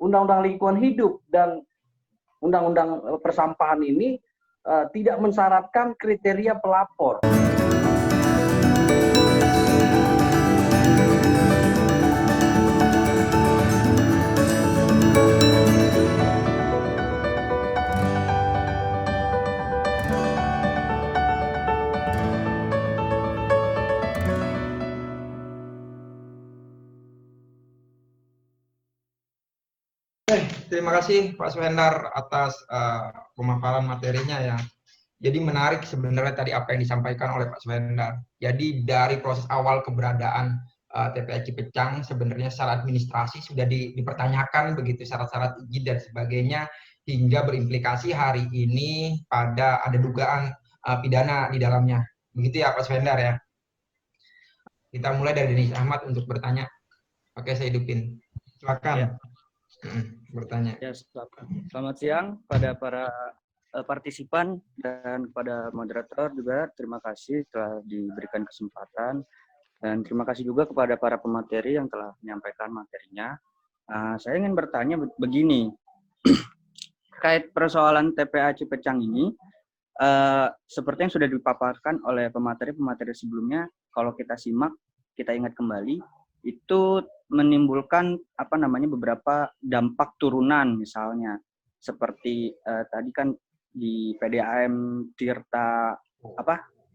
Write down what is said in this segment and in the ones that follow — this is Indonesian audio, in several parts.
Undang-Undang Lingkungan Hidup dan Undang-Undang Persampahan ini tidak mensyaratkan kriteria pelapor. Terima kasih Pak Swendar atas pemaparan materinya ya. Jadi menarik sebenarnya tadi apa yang disampaikan oleh Pak Swendar. Jadi dari proses awal keberadaan TPA Cipecang sebenarnya secara administrasi sudah dipertanyakan begitu syarat-syarat izin dan sebagainya hingga berimplikasi hari ini pada ada dugaan pidana di dalamnya. Begitu ya Pak Swendar ya. Kita mulai dari Denis Ahmad untuk bertanya. Oke, saya hidupin. Silakan. Ya. Bertanya. Ya, selamat siang pada para partisipan dan kepada moderator juga. Terima kasih telah diberikan kesempatan dan terima kasih juga kepada para pemateri yang telah menyampaikan materinya. Saya ingin bertanya begini, terkait persoalan TPA Cipecang ini, seperti yang sudah dipaparkan oleh pemateri-pemateri sebelumnya, kalau kita simak, kita ingat kembali, itu menimbulkan beberapa dampak turunan, misalnya seperti tadi kan di PDAM Tirta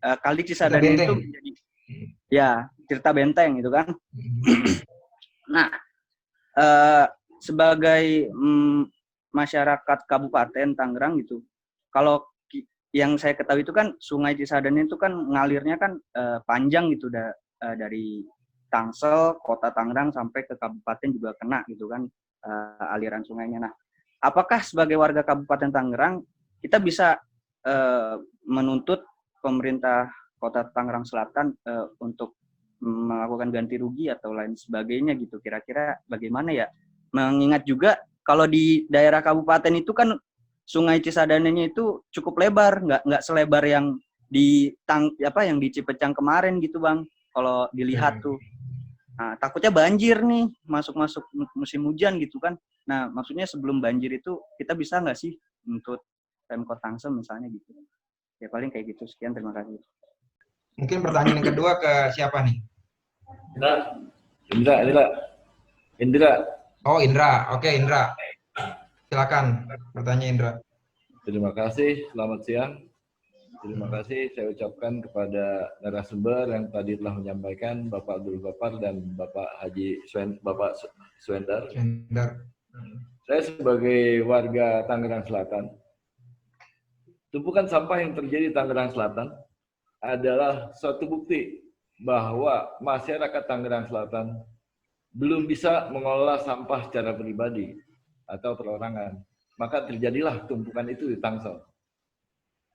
Kali Cisadane itu menjadi ya Tirta Benteng itu kan. Nah, sebagai masyarakat Kabupaten Tangerang gitu, kalau yang saya ketahui itu kan Sungai Cisadane itu kan ngalirnya kan panjang gitu dari Tangsel, Kota Tangerang sampai ke kabupaten juga kena gitu kan aliran sungainya. Nah, apakah sebagai warga Kabupaten Tangerang kita bisa menuntut pemerintah Kota Tangerang Selatan untuk melakukan ganti rugi atau lain sebagainya gitu? Kira-kira bagaimana ya? Mengingat juga kalau di daerah kabupaten itu kan Sungai Cisadane-nya itu cukup lebar, nggak selebar yang yang di Cipecang kemarin gitu Bang. Kalau dilihat tuh. Nah, takutnya banjir nih, masuk musim hujan gitu kan. Nah, maksudnya sebelum banjir itu kita bisa nggak sih untuk Pemkot Tangsel misalnya gitu. Ya paling kayak gitu. Sekian, terima kasih. Mungkin pertanyaan yang kedua ke siapa nih? Indra. Oh, Indra. Oke, Indra. Silakan bertanya Indra. Terima kasih, selamat siang. Terima kasih saya ucapkan kepada narasumber yang tadi telah menyampaikan Bapak Abdul Ghaffar dan Bapak Swendar. Saya sebagai warga Tangerang Selatan, tumpukan sampah yang terjadi di Tangerang Selatan adalah suatu bukti bahwa masyarakat Tangerang Selatan belum bisa mengelola sampah secara pribadi atau perorangan. Maka terjadilah tumpukan itu di Tangsel.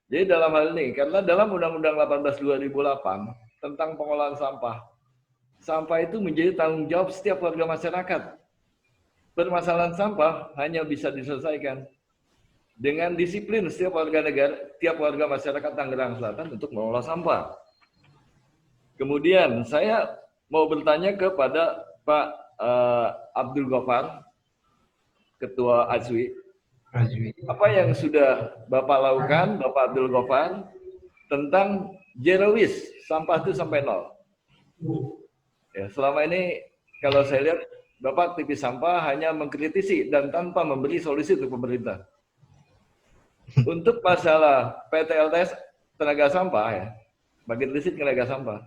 Jadi dalam hal ini, karena dalam Undang-Undang 18/2008 tentang pengolahan sampah, sampah itu menjadi tanggung jawab setiap warga masyarakat. Permasalahan sampah hanya bisa diselesaikan dengan disiplin setiap warga masyarakat Tangerang Selatan untuk mengolah sampah. Kemudian saya mau bertanya kepada Pak Abdul Ghaffar, Ketua ASWI. Apa yang sudah Bapak lakukan, Bapak Abdul Ghaffar, tentang zero waste, sampah itu sampai nol? Ya, selama ini kalau saya lihat, Bapak aktivis sampah hanya mengkritisi dan tanpa memberi solusi untuk pemerintah. Untuk masalah PTLTS tenaga sampah, ya, bagi listrik tenaga sampah,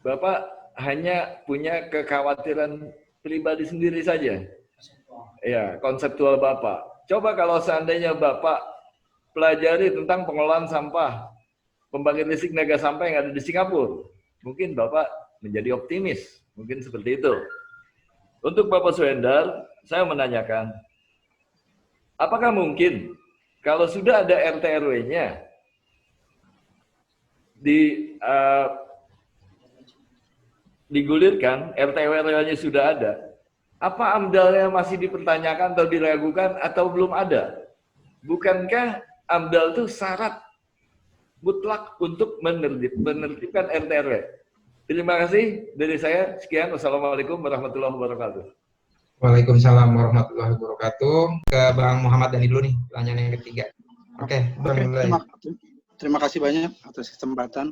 Bapak hanya punya kekhawatiran pribadi sendiri saja. Ya, konseptual Bapak. Coba kalau seandainya Bapak pelajari tentang pengolahan sampah, pembangkit listrik tenaga sampah yang ada di Singapura, mungkin Bapak menjadi optimis. Mungkin seperti itu. Untuk Bapak Swendar, saya menanyakan, apakah mungkin kalau sudah ada RT RW-nya digulirkan, RT RW-nya sudah ada, apa AMDAL-nya masih dipertanyakan atau diragukan atau belum ada? Bukankah AMDAL itu syarat mutlak untuk menertibkan RT RW? Terima kasih dari saya. Sekian. Wassalamualaikum warahmatullahi wabarakatuh. Waalaikumsalam warahmatullahi wabarakatuh. Ke Bang Muhammad Dhani dulu nih, pertanyaan yang ketiga. Oke, Bang. Terima kasih banyak atas kesempatan.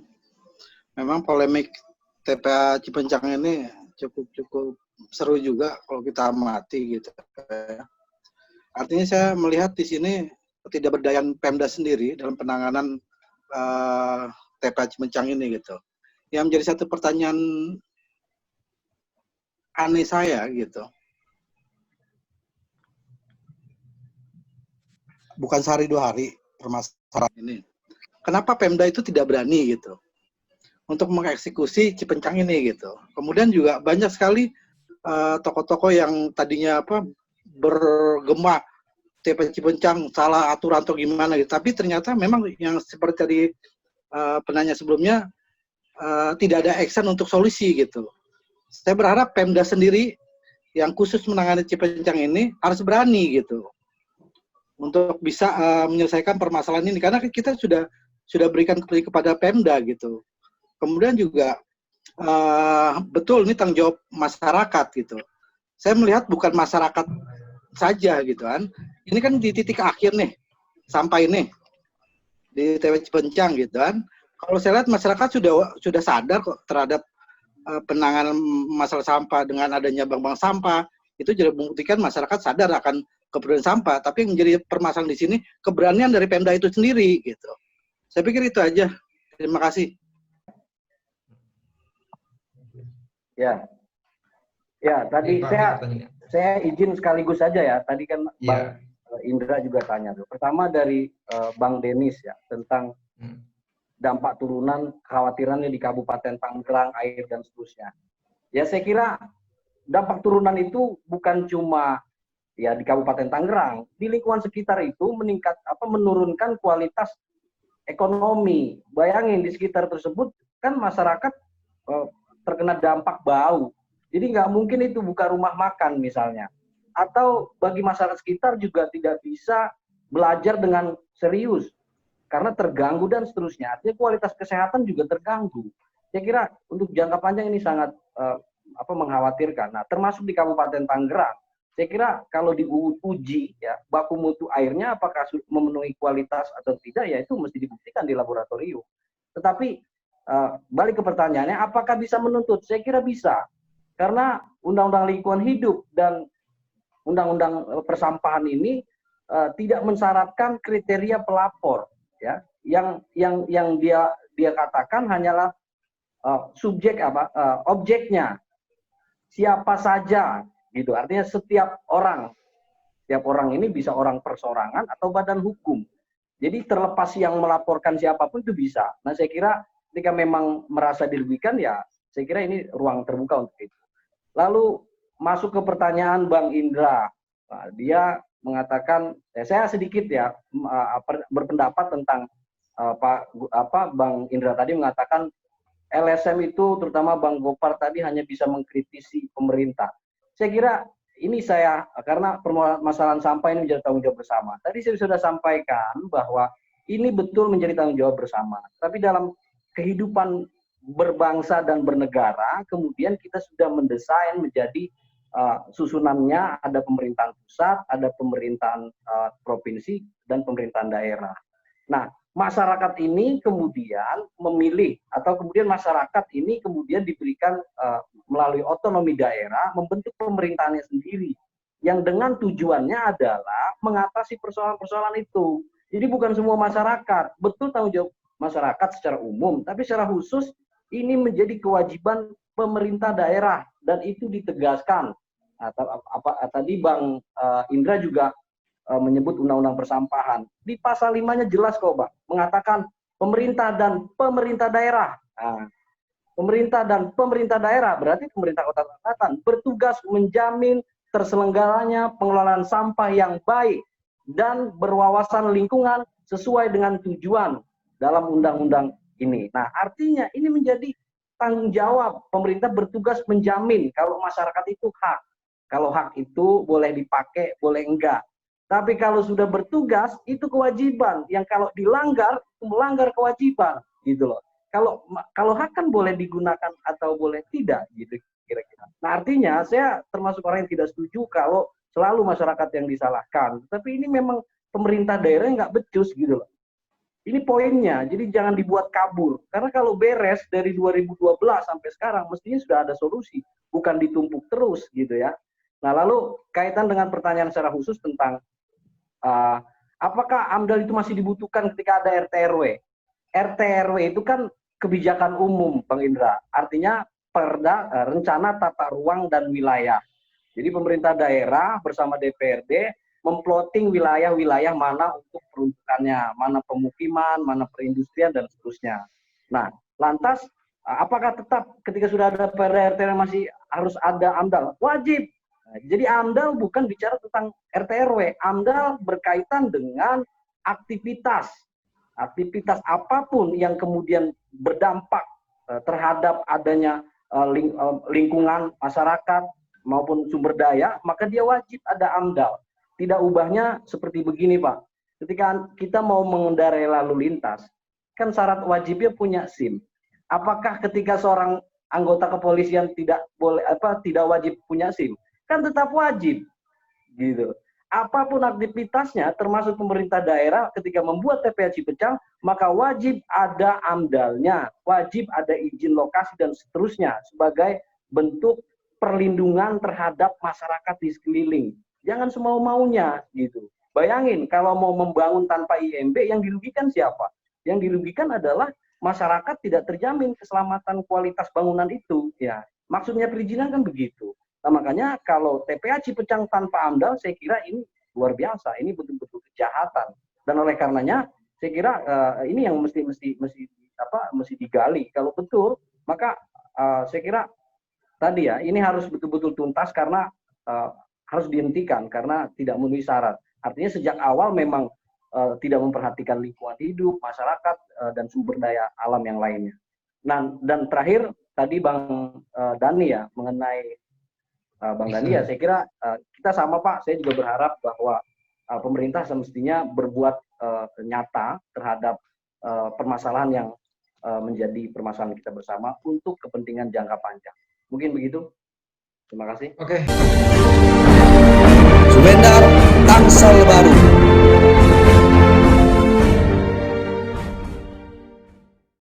Memang polemik TPA Cipencang ini cukup seru juga kalau kita amati gitu. Artinya saya melihat di sini ketidakberdayaan Pemda sendiri dalam penanganan TPA Cipencang ini gitu. Yang menjadi satu pertanyaan aneh saya gitu. Bukan sehari dua hari permasalahan ini. Kenapa Pemda itu tidak berani gitu untuk mengeksekusi Cipencang ini gitu. Kemudian juga banyak sekali tokoh-tokoh yang tadinya bergema TPA Cipencang salah aturan atau gimana gitu. Tapi ternyata memang yang seperti tadi penanya sebelumnya tidak ada action untuk solusi gitu. Saya berharap Pemda sendiri yang khusus menangani Cipencang ini harus berani gitu untuk bisa menyelesaikan permasalahan ini, karena kita sudah berikan kepada Pemda gitu. Kemudian juga betul ini tanggung jawab masyarakat gitu. Saya melihat bukan masyarakat saja gitu kan. Ini kan di titik akhir nih, sampai nih di TPA Cipencang gitu kan. Kalau saya lihat masyarakat sudah sadar kok terhadap penanganan masalah sampah dengan adanya bank-bank sampah. Itu jadi membuktikan masyarakat sadar akan keberanian sampah. Tapi yang menjadi permasalahan di sini keberanian dari Pemda itu sendiri gitu. Saya pikir itu aja. Terima kasih. Ya, tadi saya izin sekaligus saja ya. Tadi kan Bang Indra juga tanya tuh. Pertama dari Bang Denis ya tentang dampak turunan kekhawatirannya di Kabupaten Tangerang, air dan seterusnya. Ya saya kira dampak turunan itu bukan cuma ya di Kabupaten Tangerang, di lingkungan sekitar itu menurunkan kualitas ekonomi. Bayangin di sekitar tersebut kan masyarakat terkena dampak bau. Jadi nggak mungkin itu buka rumah makan misalnya. Atau bagi masyarakat sekitar juga tidak bisa belajar dengan serius karena terganggu dan seterusnya. Artinya kualitas kesehatan juga terganggu. Saya kira untuk jangka panjang ini sangat mengkhawatirkan. Nah, termasuk di Kabupaten Tangerang. Saya kira kalau diuji ya baku mutu airnya apakah memenuhi kualitas atau tidak ya itu mesti dibuktikan di laboratorium. Tetapi balik ke pertanyaannya, apakah bisa menuntut? Saya kira bisa. Karena Undang-Undang Lingkungan Hidup dan Undang-Undang Persampahan ini tidak mensyaratkan kriteria pelapor, ya. Yang dia katakan hanyalah objeknya. Siapa saja gitu. Artinya setiap orang ini bisa orang persorangan atau badan hukum. Jadi terlepas yang melaporkan siapapun itu bisa. Nah, saya kira ketika memang merasa dirugikan ya saya kira ini ruang terbuka untuk itu. Lalu masuk ke pertanyaan Bang Indra. Nah, dia mengatakan, saya sedikit ya berpendapat tentang Bang Indra tadi mengatakan LSM itu terutama Bang Gopar tadi hanya bisa mengkritisi pemerintah. Saya kira ini karena permasalahan sampah ini menjadi tanggung jawab bersama. Tadi saya sudah sampaikan bahwa ini betul menjadi tanggung jawab bersama. Tapi dalam kehidupan berbangsa dan bernegara, kemudian kita sudah mendesain menjadi susunannya ada pemerintahan pusat, ada pemerintahan provinsi, dan pemerintahan daerah. Nah, masyarakat ini kemudian memilih atau kemudian masyarakat ini kemudian diberikan melalui otonomi daerah membentuk pemerintahannya sendiri yang dengan tujuannya adalah mengatasi persoalan-persoalan itu. Jadi bukan semua masyarakat, betul tanggung jawab masyarakat secara umum, tapi secara khusus ini menjadi kewajiban pemerintah daerah dan itu ditegaskan. Tadi Bang Indra juga menyebut Undang-Undang Persampahan. Di pasal 5-nya jelas kok, Bang, mengatakan pemerintah dan pemerintah daerah. Nah, pemerintah dan pemerintah daerah berarti pemerintah Kota Tangerang bertugas menjamin terselenggaranya pengelolaan sampah yang baik dan berwawasan lingkungan sesuai dengan tujuan dalam undang-undang ini. Nah, artinya ini menjadi tanggung jawab pemerintah bertugas menjamin kalau masyarakat itu hak. Kalau hak itu boleh dipakai, boleh enggak. Tapi kalau sudah bertugas itu kewajiban. Yang kalau dilanggar melanggar kewajiban, gitu loh. Kalau hak kan boleh digunakan atau boleh tidak, gitu kira-kira. Nah, artinya saya termasuk orang yang tidak setuju kalau selalu masyarakat yang disalahkan. Tapi ini memang pemerintah daerah yang nggak becus gitu loh. Ini poinnya, jadi jangan dibuat kabur. Karena kalau beres dari 2012 sampai sekarang, mestinya sudah ada solusi, bukan ditumpuk terus gitu ya. Nah, lalu kaitan dengan pertanyaan secara khusus tentang apakah AMDAL itu masih dibutuhkan ketika ada RT RW? RT RW itu kan kebijakan umum, Bang Indra. Artinya rencana tata ruang dan wilayah. Jadi pemerintah daerah bersama DPRD memploting wilayah-wilayah mana untuk peruntukannya, mana pemukiman, mana perindustrian, dan seterusnya. Nah, lantas apakah tetap ketika sudah ada PRD RT masih harus ada AMDAL? Wajib. Nah, jadi AMDAL bukan bicara tentang RT RW. AMDAL berkaitan dengan aktivitas apapun yang kemudian berdampak terhadap adanya lingkungan masyarakat maupun sumber daya, maka dia wajib ada AMDAL. Tidak ubahnya seperti begini, Pak. Ketika kita mau mengendarai lalu lintas, kan syarat wajibnya punya SIM. Apakah ketika seorang anggota kepolisian tidak wajib punya SIM? Kan tetap wajib. Gitu. Apapun aktivitasnya, termasuk pemerintah daerah ketika membuat TPA Cipecang, maka wajib ada AMDAL-nya, wajib ada izin lokasi dan seterusnya sebagai bentuk perlindungan terhadap masyarakat di sekeliling. Jangan semau-maunya gitu. Bayangin kalau mau membangun tanpa IMB, yang dirugikan siapa? Yang dirugikan adalah masyarakat, tidak terjamin keselamatan kualitas bangunan itu. Ya, maksudnya perizinan kan begitu. Nah, makanya kalau TPA Cipecang tanpa AMDAL, saya kira ini luar biasa. Ini betul-betul kejahatan. Dan oleh karenanya, saya kira ini yang mesti digali. Kalau betul, maka saya kira tadi ya, ini harus betul-betul tuntas karena harus dihentikan karena tidak memenuhi syarat. Artinya sejak awal memang tidak memperhatikan lingkungan hidup, masyarakat, dan sumber daya alam yang lainnya. Nah, dan terakhir tadi Bang Dani ya, mengenai Bang Dani ya, saya kira kita sama Pak, saya juga berharap bahwa pemerintah semestinya berbuat nyata terhadap permasalahan yang menjadi permasalahan kita bersama untuk kepentingan jangka panjang. Mungkin begitu. Terima kasih. Oke. Suwendar Tangsel Baru.